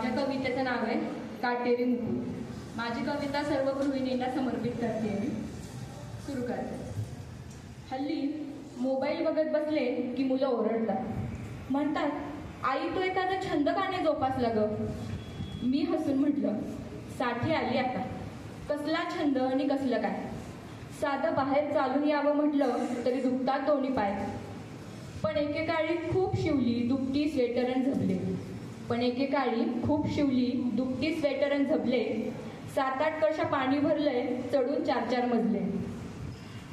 माझ्या कवितेचं नाव आहे काटेरी मुकुट। माझी कविता सर्व गृहिणींना समर्पित करते मी। सुरू करते। हल्ली मोबाईल बघत बसले की मुलं ओरडतात, म्हणतात, आई तो एखादा छंद का नाही जोपासला ग? मी हसून म्हटलं, साठी आली आता, कसला छंद आणि कसलं काय? साधं बाहेर चालून यावं म्हटलं तरी दुखतात दोन्ही पाय। पण एकेकाळी खूप शिवली दुपटी स्वेटरन झबले, पण एकेकाळी खूप शिवली दुपटी स्वेटरन झबले। 7-8 कळशा पाणी भरलंय चढून 4-4 मजले।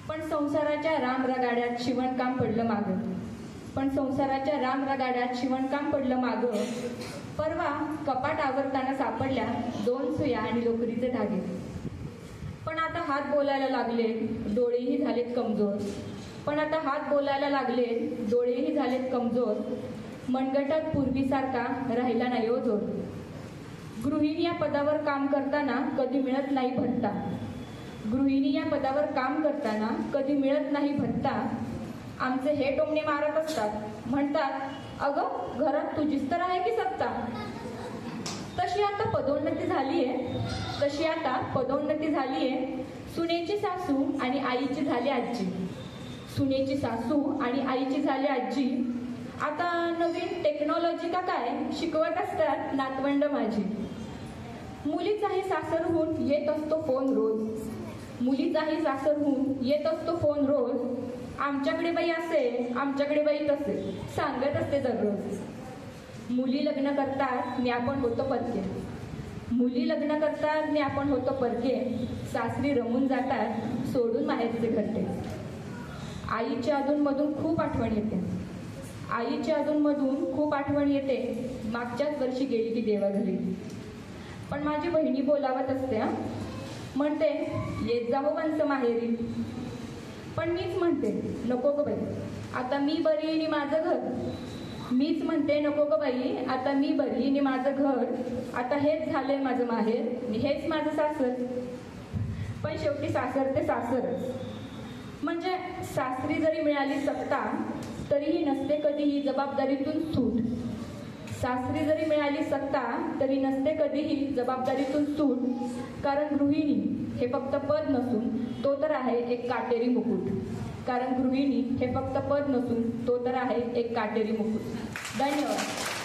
पण संसाराच्या रामरगाड्यात शिवणकाम पडलं मागं, पण संसाराच्या रामरगाड्यात शिवणकाम पडलं मागं। परवा कपाट आवरताना सापडल्या 2 सुया आणि लोकरीचे धागे। पण आता हात बोलायला लागले, डोळेही झालेत कमजोर, पण आता हात बोलायला लागले, डोळेही झालेत कमजोर। मनगटात पूर्वीसारखा राहिला नाही हो जोर। गृहिणी या पदावर काम करताना कधी मिळत नाही भत्ता, गृहिणी या पदावर काम करताना कधी मिळत नाही भत्ता। आमचे हे टोमणे मारत असतात, म्हणतात, अगं घरात तुझीच तर आहे की सत्ता। तशी आता पदोन्नती झालीये, तशी आता पदोन्नती झालीये। सुनेची सासू आणि आईची झाली आजी, सुनेची सासू आणि आईची झाली आजी। आता नवीन टेक्नॉलॉजी का काय शिकवत असतात नातवंड माझी। मुलीचाही सासरहून येत असतो फोन रोज, मुलीचाही सासरहून येत असतो फोन रोज। आमच्याकडे बाई असे, आमच्याकडे बाई तसे, सांगत असते दररोज। मुली लग्न करतात मी आपण होतो परके, मुली लग्न करतात मी आपण होतो परके। सासरी रमून जातात सोडून माहेरचे घरटे। आईच्या अधूनमधून खूप आठवण येते, आईच्या अधूनमधून खूप आठवण येते। मागच्याच वर्षी गेली ती देवाघरी, पण माझी बहिणी बोलावत असते, म्हणते येत जावं वंच माहेरी। पण मीच म्हणते नको ग बाई, आता मी बरी आणि माझं घर। मीच म्हणते नको ग बाई, आता मी बरी आणि माझं घर। आता हेच झालंय माझं माहेर आणि हेच माझं सासर। पण शेवटी सासर ते सासरच, म्हणजे सासरी जरी मिळाली सत्ता तरीही नसते कधीही जबाबदारीतून सूट। सासरी जरी मिळाली सत्ता तरी नसते कधीही जबाबदारीतून सूट। कारण गृहिणी हे फक्त पद नसून तो तर आहे एक काटेरी मुकुट, कारण गृहिणी हे फक्त पद नसून तो तर आहे एक काटेरी मुकुट। धन्यवाद।